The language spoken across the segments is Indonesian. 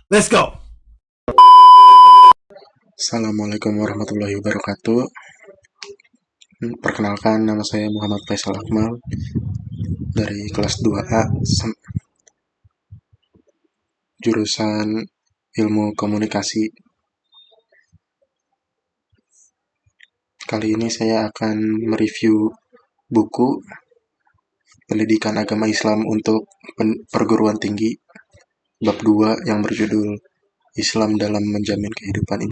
Let's go. Assalamualaikum warahmatullahi wabarakatuh. Perkenalkan, nama saya Muhammad Faisal Akmal dari kelas 2A jurusan Ilmu Komunikasi. Kali ini saya akan mereview buku Pendidikan Agama Islam untuk Perguruan Tinggi bab 2 yang berjudul Islam dalam Menjamin Kehidupan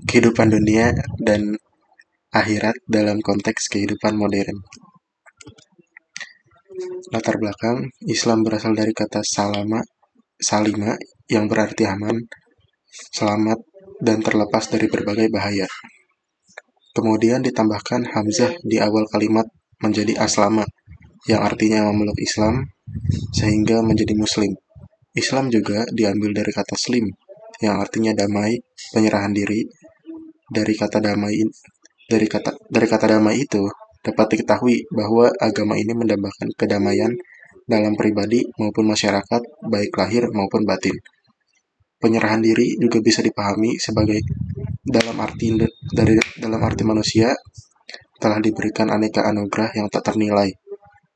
Kehidupan Dunia dan Akhirat dalam Konteks Kehidupan Modern. Latar belakang, Islam berasal dari kata salima yang berarti aman, selamat, dan terlepas dari berbagai bahaya. Kemudian ditambahkan hamzah di awal kalimat menjadi aslama, yang artinya memeluk Islam, sehingga menjadi muslim. Islam juga diambil dari kata slim, yang artinya damai, penyerahan diri. Dari kata damai itu dapat diketahui bahwa agama ini mendambakan kedamaian dalam pribadi maupun masyarakat, baik lahir maupun batin. Penyerahan diri juga bisa dipahami sebagai dalam arti manusia telah diberikan aneka anugerah yang tak ternilai.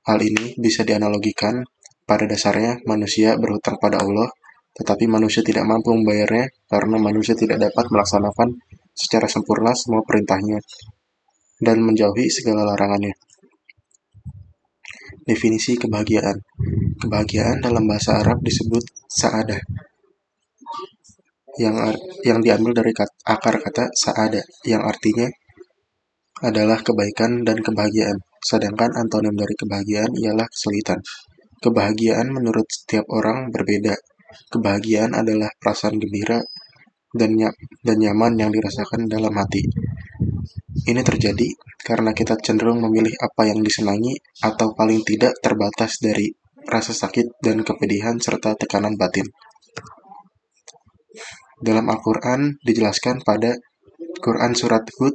Hal ini bisa dianalogikan pada dasarnya manusia berhutang pada Allah, tetapi manusia tidak mampu membayarnya karena manusia tidak dapat melaksanakan secara sempurna semua perintahnya dan menjauhi segala larangannya. Definisi kebahagiaan. Kebahagiaan dalam bahasa Arab disebut sa'adah, yang diambil dari akar kata sa'ada, yang artinya adalah kebaikan dan kebahagiaan, sedangkan antonim dari kebahagiaan ialah kesulitan. Kebahagiaan menurut setiap orang berbeda. Kebahagiaan adalah perasaan gembira dan nyaman yang dirasakan dalam hati. Ini terjadi karena kita cenderung memilih apa yang disenangi atau paling tidak terbatas dari rasa sakit dan kepedihan serta tekanan batin. Dalam Al-Quran dijelaskan pada Quran Surat Hud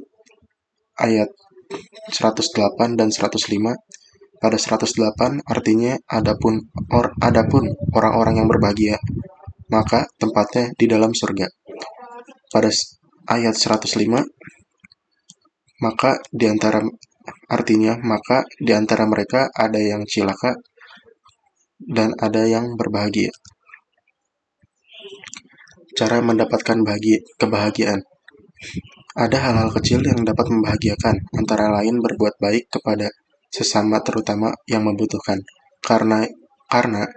ayat 108 dan 105. Pada 108 artinya adapun orang-orang yang berbahagia, maka tempatnya di dalam surga. Pada ayat 105 maka di antara mereka ada yang cilaka dan ada yang berbahagia. Cara mendapatkan kebahagiaan. Ada hal-hal kecil yang dapat membahagiakan, antara lain berbuat baik kepada sesama terutama yang membutuhkan. Karena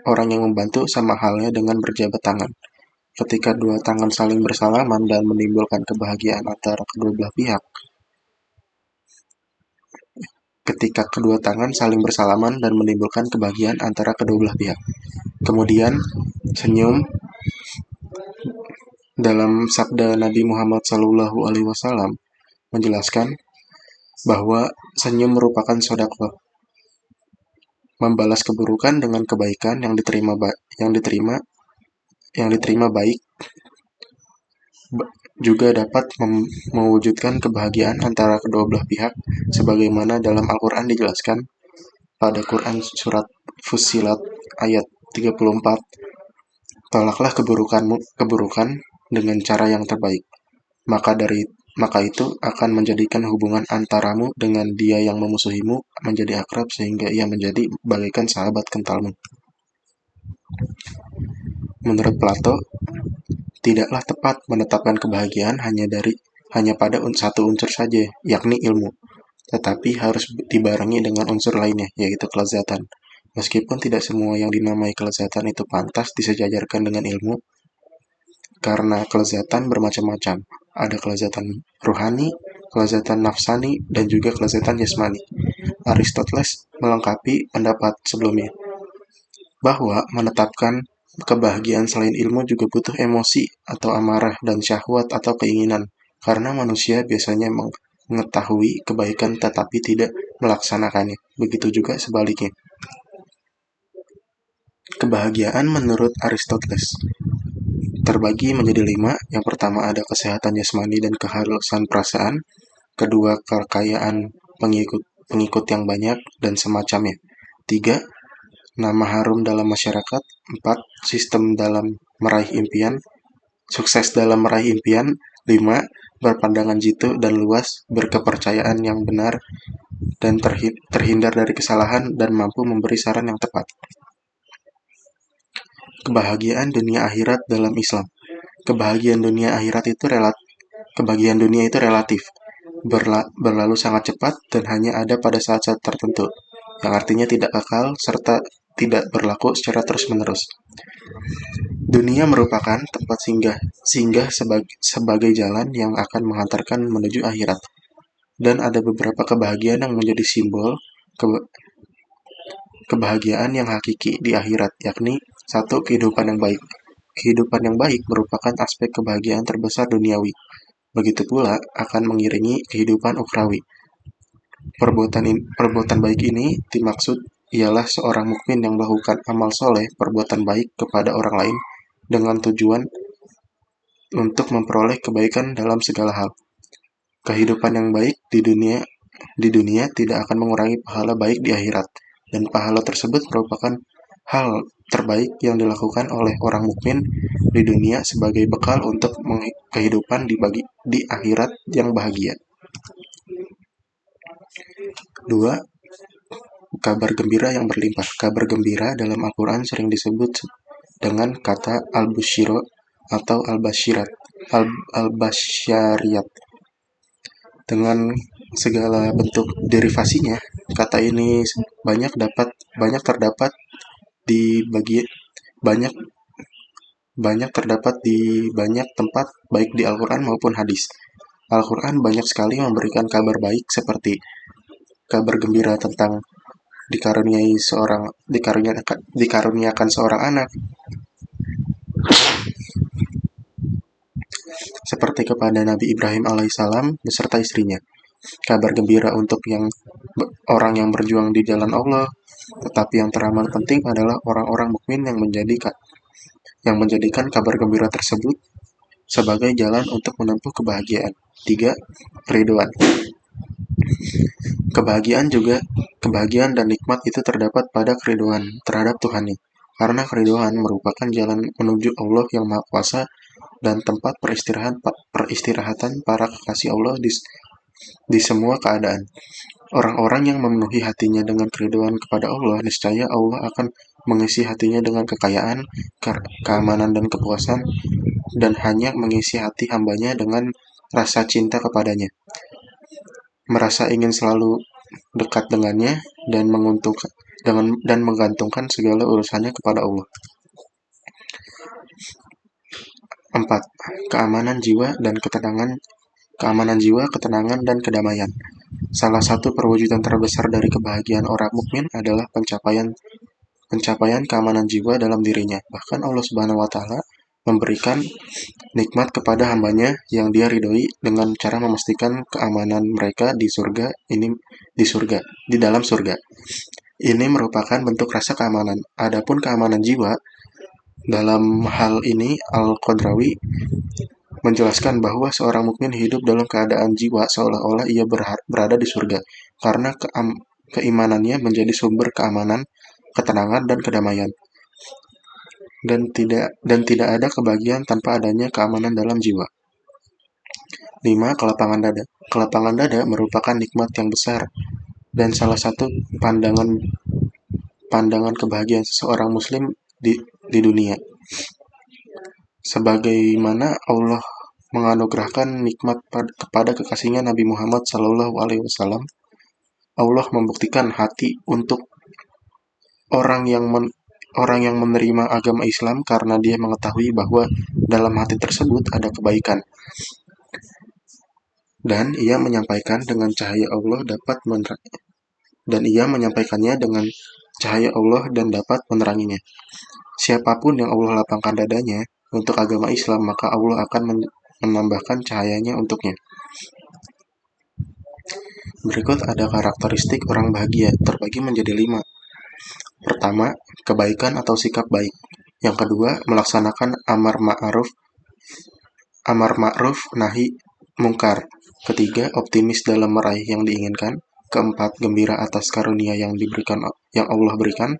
orang yang membantu sama halnya dengan berjabat tangan. Ketika dua tangan saling bersalaman dan menimbulkan kebahagiaan antara kedua belah pihak. Ketika kedua tangan saling bersalaman dan menimbulkan kebahagiaan antara kedua belah pihak. Kemudian, senyum dalam sabda Nabi Muhammad SAW menjelaskan bahwa senyum merupakan sedekah. Membalas keburukan dengan kebaikan yang diterima baik juga dapat mewujudkan kebahagiaan antara kedua belah pihak, sebagaimana dalam Al-Quran dijelaskan pada Quran Surat Fussilat ayat 34. Tolaklah keburukan dengan cara yang terbaik, maka itu akan menjadikan hubungan antaramu dengan dia yang memusuhimu menjadi akrab sehingga ia menjadi bagaikan sahabat kentalmu. Menurut Plato, tidaklah tepat menetapkan kebahagiaan hanya pada satu unsur saja, yakni ilmu, tetapi harus dibarengi dengan unsur lainnya, yaitu kelezatan. Meskipun tidak semua yang dinamai kelezatan itu pantas disejajarkan dengan ilmu, karena kelezatan bermacam-macam. Ada kelezatan ruhani, kelezatan nafsani, dan juga kelezatan jasmani. Aristoteles melengkapi pendapat sebelumnya, bahwa menetapkan kebahagiaan selain ilmu juga butuh emosi atau amarah dan syahwat atau keinginan, karena manusia biasanya mengetahui kebaikan tetapi tidak melaksanakannya. Begitu juga sebaliknya. Kebahagiaan menurut Aristoteles terbagi menjadi 5. Yang pertama ada kesehatan jasmani dan kehalusan perasaan. Kedua, kekayaan pengikut yang banyak dan semacamnya. 3. Nama harum dalam masyarakat. 4. Sistem dalam meraih impian, sukses dalam meraih impian. 5. Berpandangan jitu dan luas, berkepercayaan yang benar, dan terhindar dari kesalahan, dan mampu memberi saran yang tepat. Kebahagiaan dunia akhirat dalam Islam. Kebahagiaan dunia itu relatif, berlalu sangat cepat, dan hanya ada pada saat-saat tertentu, yang artinya tidak kekal serta tidak berlaku secara terus-menerus. Dunia merupakan tempat singgah sebagai jalan yang akan menghantarkan menuju akhirat. Dan ada beberapa kebahagiaan yang menjadi simbol kebahagiaan yang hakiki di akhirat, yakni 1. Kehidupan yang baik. Kehidupan yang baik merupakan aspek kebahagiaan terbesar duniawi. Begitu pula akan mengiringi kehidupan ukhrawi. Perbuatan baik ini dimaksud ialah seorang mukmin yang melakukan amal soleh, perbuatan baik kepada orang lain dengan tujuan untuk memperoleh kebaikan dalam segala hal. Kehidupan yang baik di dunia tidak akan mengurangi pahala baik di akhirat, dan pahala tersebut merupakan hal terbaik yang dilakukan oleh orang mukmin di dunia sebagai bekal untuk kehidupan di akhirat yang bahagia. 2. Kabar gembira yang berlimpah. Kabar gembira dalam Al-Quran sering disebut dengan kata al-busyiro atau al-basyariyat. Dengan segala bentuk derivasinya, kata ini terdapat di banyak tempat, baik di Al-Quran maupun hadis. Al-Quran banyak sekali memberikan kabar baik, seperti kabar gembira tentang dikaruniakan seorang anak, seperti kepada Nabi Ibrahim alaihissalam beserta istrinya. Kabar gembira untuk orang yang berjuang di jalan Allah. Tetapi yang teramat penting adalah orang-orang mukmin yang menjadikan kabar gembira tersebut sebagai jalan untuk menempuh kebahagiaan. 3. Keriduan. Kebahagiaan dan nikmat itu terdapat pada keriduan terhadap Tuhannya, karena keriduan merupakan jalan menuju Allah yang Maha Kuasa dan tempat peristirahatan para kekasih Allah di semua keadaan. Orang-orang yang memenuhi hatinya dengan keriduan kepada Allah, niscaya Allah akan mengisi hatinya dengan kekayaan, keamanan, dan kepuasan, dan hanya mengisi hati hambanya dengan rasa cinta kepadanya, merasa ingin selalu dekat dengannya, dan menggantungkan segala urusannya kepada Allah. 4. Keamanan jiwa, ketenangan, dan kedamaian. Salah satu perwujudan terbesar dari kebahagiaan orang mukmin adalah pencapaian keamanan jiwa dalam dirinya. Bahkan Allah Subhanahu wa Ta'ala memberikan nikmat kepada hambanya yang Dia ridhoi dengan cara memastikan keamanan mereka di dalam surga. Ini merupakan bentuk rasa keamanan. Adapun keamanan jiwa, dalam hal ini Al-Qadrawi menjelaskan bahwa seorang mukmin hidup dalam keadaan jiwa seolah-olah ia berada di surga, karena keimanannya menjadi sumber keamanan, ketenangan, dan kedamaian. Dan tidak ada kebahagiaan tanpa adanya keamanan dalam jiwa. 5. Kelapangan dada. Kelapangan dada merupakan nikmat yang besar dan salah satu pandangan kebahagiaan seseorang muslim di dunia. Sebagaimana Allah menganugerahkan nikmat kepada kekasihnya Nabi Muhammad SAW, Allah membuktikan hati untuk orang yang menerima agama Islam karena dia mengetahui bahwa dalam hati tersebut ada kebaikan, dan ia menyampaikannya dengan cahaya Allah dan dapat meneranginya. Siapapun yang Allah lapangkan dadanya untuk agama Islam, maka Allah akan menambahkan cahayanya untuknya. Berikut ada karakteristik orang bahagia, terbagi menjadi 5. Pertama, kebaikan atau sikap baik. Yang kedua, melaksanakan amar ma'ruf nahi mungkar. Ketiga, optimis dalam meraih yang diinginkan. Keempat, gembira atas karunia yang Allah berikan.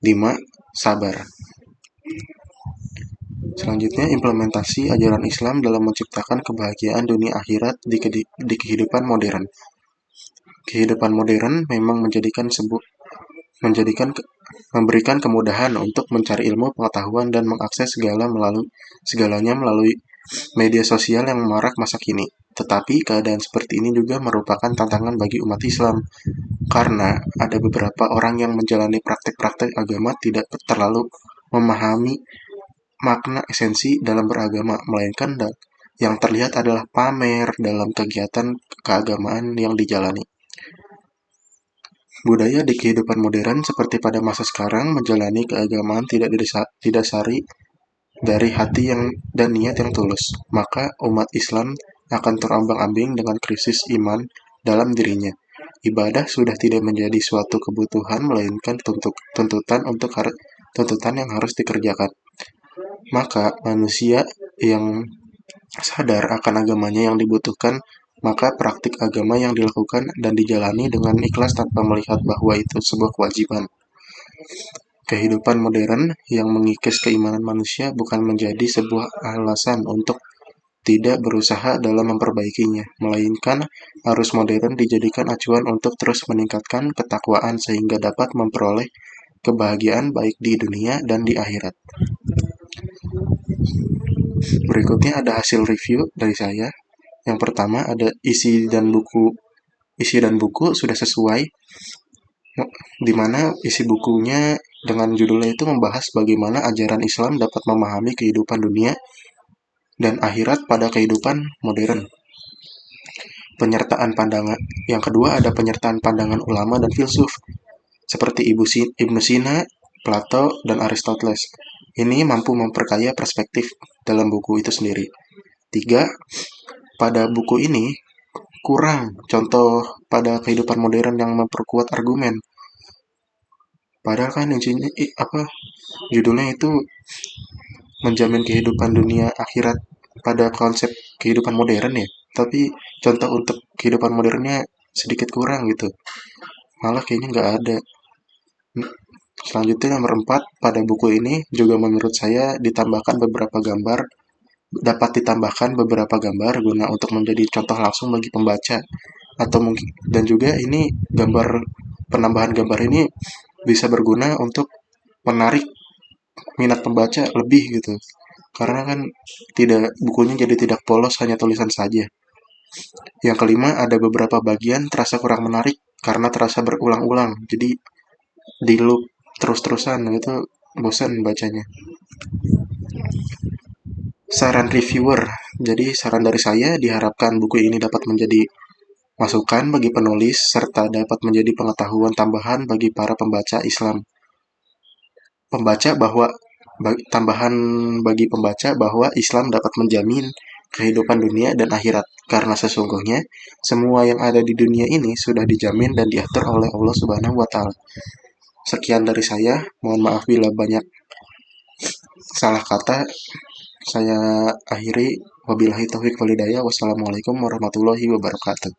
5. Sabar. Selanjutnya, implementasi ajaran Islam dalam menciptakan kebahagiaan dunia akhirat di kehidupan modern. Kehidupan modern memang menjadikan memberikan kemudahan untuk mencari ilmu pengetahuan dan mengakses segalanya melalui media sosial yang marak masa kini. Tetapi keadaan seperti ini juga merupakan tantangan bagi umat Islam, karena ada beberapa orang yang menjalani praktek-praktek agama tidak terlalu memahami makna esensi dalam beragama, melainkan yang terlihat adalah pamer dalam kegiatan keagamaan yang dijalani. Budaya di kehidupan modern seperti pada masa sekarang menjalani keagamaan tidak didasari dari hati dan niat yang tulus, maka umat Islam akan terombang-ambing dengan krisis iman dalam dirinya. Ibadah sudah tidak menjadi suatu kebutuhan melainkan tuntutan yang harus dikerjakan. Maka manusia yang sadar akan agamanya yang dibutuhkan, maka praktik agama yang dilakukan dan dijalani dengan ikhlas tanpa melihat bahwa itu sebuah kewajiban. Kehidupan modern yang mengikis keimanan manusia bukan menjadi sebuah alasan untuk tidak berusaha dalam memperbaikinya, melainkan arus modern dijadikan acuan untuk terus meningkatkan ketakwaan sehingga dapat memperoleh kebahagiaan baik di dunia dan di akhirat. Berikutnya ada hasil review dari saya. Yang pertama ada isi dan buku sudah sesuai, di mana isi bukunya dengan judulnya itu membahas bagaimana ajaran Islam dapat memahami kehidupan dunia dan akhirat pada kehidupan modern. Yang kedua ada penyertaan pandangan ulama dan filsuf seperti Ibnu Sina, Plato, dan Aristoteles. Ini mampu memperkaya perspektif dalam buku itu sendiri. 3. Pada buku ini kurang contoh pada kehidupan modern yang memperkuat argumen. Padahal kan judulnya itu menjamin kehidupan dunia akhirat pada konsep kehidupan modern ya. Tapi contoh untuk kehidupan modernnya sedikit kurang gitu. Malah kayaknya nggak ada. Selanjutnya nomor 4, pada buku ini juga menurut saya dapat ditambahkan beberapa gambar guna untuk menjadi contoh langsung bagi pembaca, atau mungkin dan juga ini penambahan gambar ini bisa berguna untuk menarik minat pembaca lebih gitu, karena kan bukunya jadi tidak polos hanya tulisan saja. Yang kelima, ada beberapa bagian terasa kurang menarik karena terasa berulang-ulang, jadi di loop terus-terusan, itu bosan bacanya. Saran reviewer. Jadi saran dari saya, diharapkan buku ini dapat menjadi masukan bagi penulis serta dapat menjadi pengetahuan tambahan bagi para pembaca Islam. Tambahan bagi pembaca bahwa Islam dapat menjamin kehidupan dunia dan akhirat, karena sesungguhnya semua yang ada di dunia ini sudah dijamin dan diatur oleh Allah Subhanahu wa taala. Sekian dari saya, mohon maaf bila banyak salah kata. Saya akhiri, wabillahi taufiq wal hidayah. Wassalamualaikum warahmatullahi wabarakatuh.